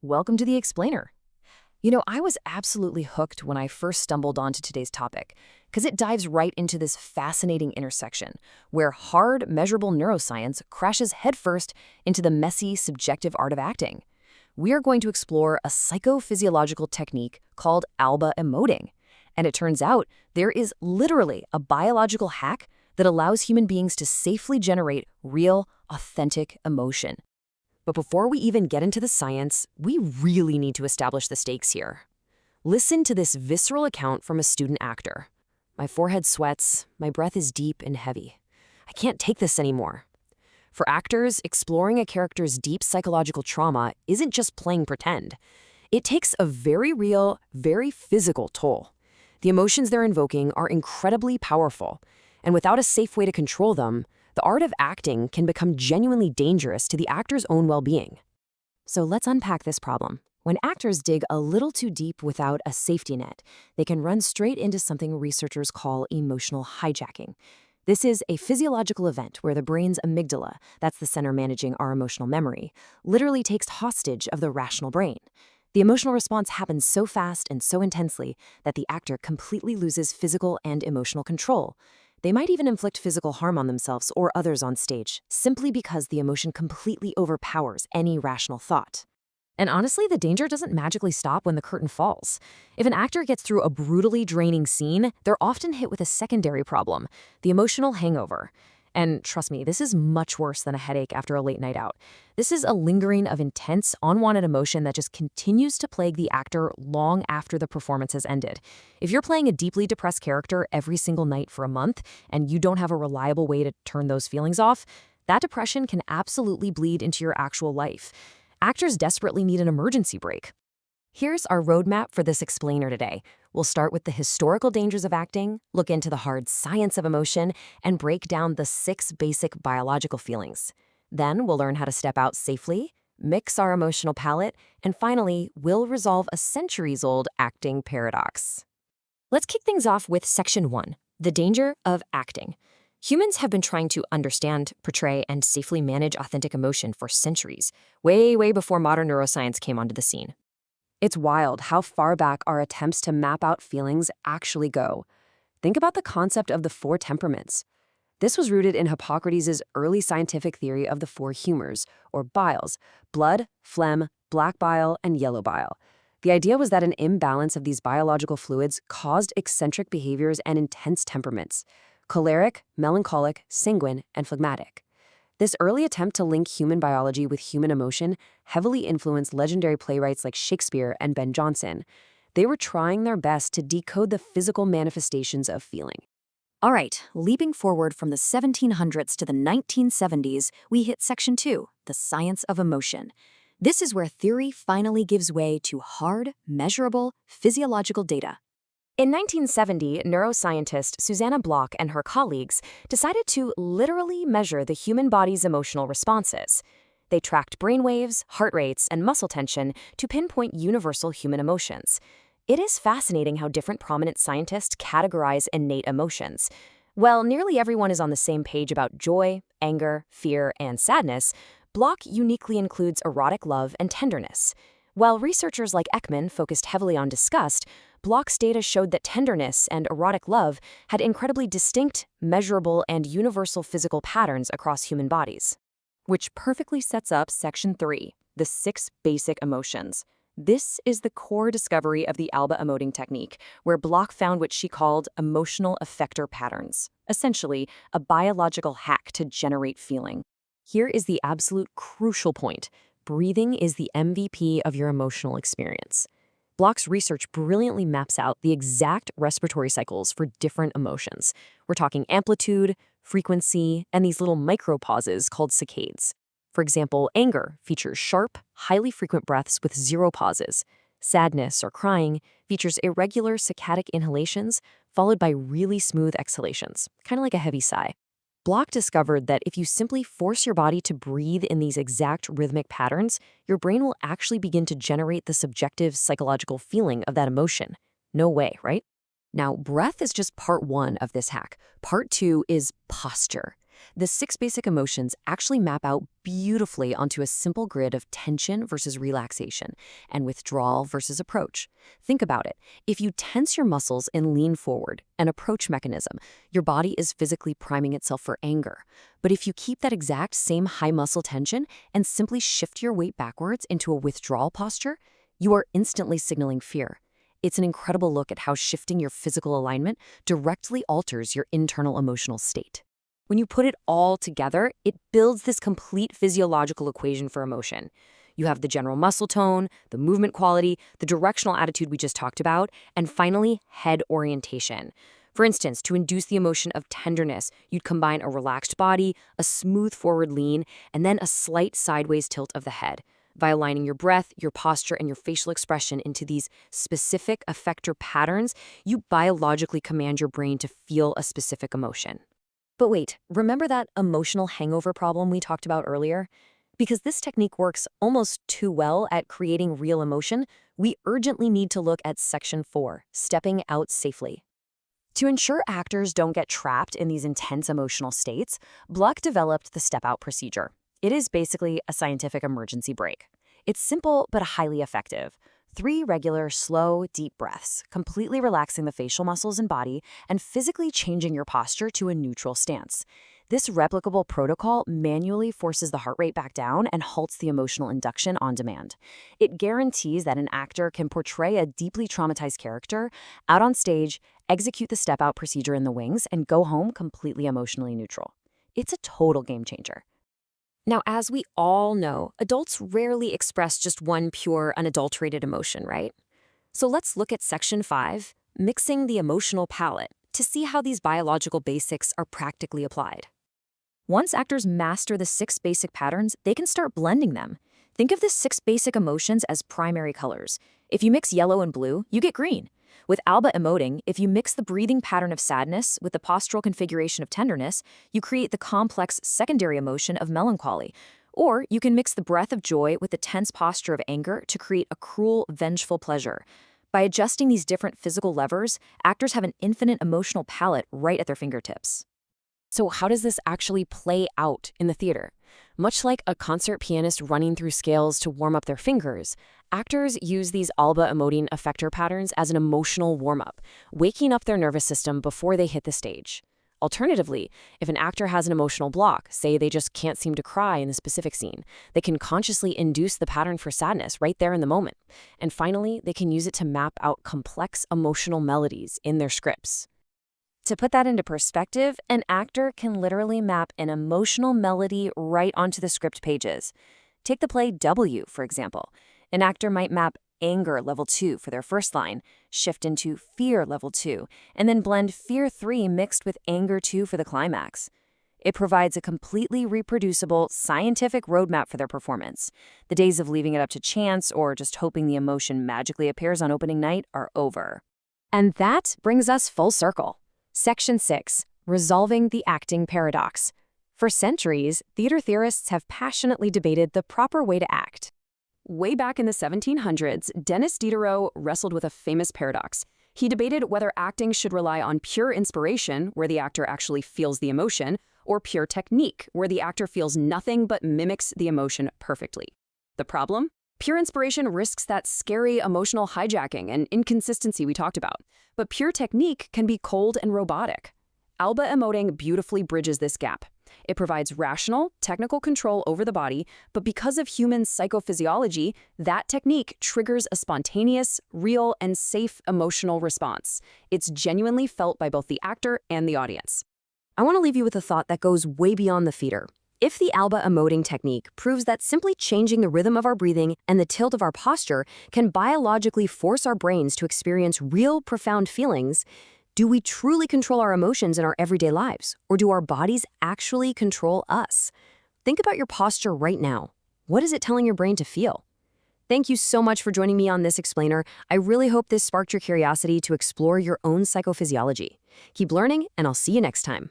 Welcome to the Explainer. I was absolutely hooked when I first stumbled onto today's topic, because it dives right into this fascinating intersection where hard, measurable neuroscience crashes headfirst into the messy, subjective art of acting. We are going to explore a psychophysiological technique called Alba Emoting. And it turns out there is literally a biological hack that allows human beings to safely generate real, authentic emotion. But before we even get into the science, we really need to establish the stakes here. Listen to this visceral account from a student actor. My forehead sweats, my breath is deep and heavy. I can't take this anymore. For actors, exploring a character's deep psychological trauma isn't just playing pretend. It takes a very real, very physical toll. The emotions they're invoking are incredibly powerful, and without a safe way to control them, the art of acting can become genuinely dangerous to the actor's own well-being. So let's unpack this problem. When actors dig a little too deep without a safety net, they can run straight into something researchers call emotional hijacking. This is a physiological event where the brain's amygdala, that's the center managing our emotional memory, literally takes hostage of the rational brain. The emotional response happens so fast and so intensely that the actor completely loses physical and emotional control. They might even inflict physical harm on themselves or others on stage, simply because the emotion completely overpowers any rational thought. And honestly, the danger doesn't magically stop when the curtain falls. If an actor gets through a brutally draining scene, they're often hit with a secondary problem, the emotional hangover. And trust me, this is much worse than a headache after a late night out. This is a lingering of intense, unwanted emotion that just continues to plague the actor long after the performance has ended. If you're playing a deeply depressed character every single night for a month, and you don't have a reliable way to turn those feelings off, that depression can absolutely bleed into your actual life. Actors desperately need an emergency break. Here's our roadmap for this explainer today. We'll start with the historical dangers of acting, look into the hard science of emotion, and break down the 6 basic biological feelings. Then we'll learn how to step out safely, mix our emotional palette, and finally, we'll resolve a centuries-old acting paradox. Let's kick things off with Section 1, the danger of acting. Humans have been trying to understand, portray, and safely manage authentic emotion for centuries, way before modern neuroscience came onto the scene. It's wild how far back our attempts to map out feelings actually go. Think about the concept of the 4 temperaments. This was rooted in Hippocrates' early scientific theory of the 4 humors, or biles: blood, phlegm, black bile, and yellow bile. The idea was that an imbalance of these biological fluids caused eccentric behaviors and intense temperaments: choleric, melancholic, sanguine, and phlegmatic. This early attempt to link human biology with human emotion heavily influenced legendary playwrights like Shakespeare and Ben Jonson. They were trying their best to decode the physical manifestations of feeling. All right, leaping forward from the 1700s to the 1970s, we hit Section 2, the science of emotion. This is where theory finally gives way to hard, measurable, physiological data. In 1970, neuroscientist Susana Bloch and her colleagues decided to literally measure the human body's emotional responses. They tracked brainwaves, heart rates, and muscle tension to pinpoint universal human emotions. It is fascinating how different prominent scientists categorize innate emotions. While nearly everyone is on the same page about joy, anger, fear, and sadness, Bloch uniquely includes erotic love and tenderness. While researchers like Ekman focused heavily on disgust, Bloch's data showed that tenderness and erotic love had incredibly distinct, measurable, and universal physical patterns across human bodies. Which perfectly sets up Section 3, the 6 basic emotions. This is the core discovery of the Alba Emoting technique, where Bloch found what she called emotional effector patterns, essentially a biological hack to generate feeling. Here is the absolute crucial point. Breathing is the MVP of your emotional experience. Bloch's research brilliantly maps out the exact respiratory cycles for different emotions. We're talking amplitude, frequency, and these little micropauses called saccades. For example, anger features sharp, highly frequent breaths with 0 pauses. Sadness or crying features irregular saccadic inhalations followed by really smooth exhalations, kind of like a heavy sigh. Bloch discovered that if you simply force your body to breathe in these exact rhythmic patterns, your brain will actually begin to generate the subjective psychological feeling of that emotion. No way, right? Now, breath is just part 1 of this hack. Part 2 is posture. The 6 basic emotions actually map out beautifully onto a simple grid of tension versus relaxation and withdrawal versus approach. Think about it. If you tense your muscles and lean forward, an approach mechanism, your body is physically priming itself for anger. But if you keep that exact same high muscle tension and simply shift your weight backwards into a withdrawal posture, you are instantly signaling fear. It's an incredible look at how shifting your physical alignment directly alters your internal emotional state. When you put it all together, it builds this complete physiological equation for emotion. You have the general muscle tone, the movement quality, the directional attitude we just talked about, and finally, head orientation. For instance, to induce the emotion of tenderness, you'd combine a relaxed body, a smooth forward lean, and then a slight sideways tilt of the head. By aligning your breath, your posture, and your facial expression into these specific effector patterns, you biologically command your brain to feel a specific emotion. But wait, remember that emotional hangover problem we talked about earlier? Because this technique works almost too well at creating real emotion, we urgently need to look at Section 4, stepping out safely. To ensure actors don't get trapped in these intense emotional states, Bloch developed the step-out procedure. It is basically a scientific emergency brake. It's simple but highly effective. 3 regular, slow, deep breaths, completely relaxing the facial muscles and body and physically changing your posture to a neutral stance. This replicable protocol manually forces the heart rate back down and halts the emotional induction on demand. It guarantees that an actor can portray a deeply traumatized character out on stage, execute the step-out procedure in the wings, and go home completely emotionally neutral. It's a total game changer. Now, as we all know, adults rarely express just one pure, unadulterated emotion, right? So let's look at Section 5, mixing the emotional palette, to see how these biological basics are practically applied. Once actors master the 6 basic patterns, they can start blending them. Think of the 6 basic emotions as primary colors. If you mix yellow and blue, you get green. With Alba Emoting, if you mix the breathing pattern of sadness with the postural configuration of tenderness, you create the complex secondary emotion of melancholy. Or you can mix the breath of joy with the tense posture of anger to create a cruel, vengeful pleasure. By adjusting these different physical levers, actors have an infinite emotional palette right at their fingertips. So how does this actually play out in the theater? Much like a concert pianist running through scales to warm up their fingers, actors use these Alba Emoting effector patterns as an emotional warm-up, waking up their nervous system before they hit the stage. Alternatively, if an actor has an emotional block, say they just can't seem to cry in a specific scene, they can consciously induce the pattern for sadness right there in the moment. And finally, they can use it to map out complex emotional melodies in their scripts. To put that into perspective, an actor can literally map an emotional melody right onto the script pages. Take the play W, for example. An actor might map anger level 2 for their first line, shift into fear level 2, and then blend fear 3 mixed with anger 2 for the climax. It provides a completely reproducible, scientific roadmap for their performance. The days of leaving it up to chance or just hoping the emotion magically appears on opening night are over. And that brings us full circle. Section 6, Resolving the Acting Paradox. For centuries, theater theorists have passionately debated the proper way to act. Way back in the 1700s, Denis Diderot wrestled with a famous paradox. He debated whether acting should rely on pure inspiration, where the actor actually feels the emotion, or pure technique, where the actor feels nothing but mimics the emotion perfectly. The problem? Pure inspiration risks that scary emotional hijacking and inconsistency we talked about, but pure technique can be cold and robotic. Alba Emoting beautifully bridges this gap. It provides rational, technical control over the body, but because of human psychophysiology, that technique triggers a spontaneous, real, and safe emotional response. It's genuinely felt by both the actor and the audience. I want to leave you with a thought that goes way beyond the theater. If the Alba Emoting technique proves that simply changing the rhythm of our breathing and the tilt of our posture can biologically force our brains to experience real, profound feelings, do we truly control our emotions in our everyday lives, or do our bodies actually control us? Think about your posture right now. What is it telling your brain to feel? Thank you so much for joining me on this explainer. I really hope this sparked your curiosity to explore your own psychophysiology. Keep learning, and I'll see you next time.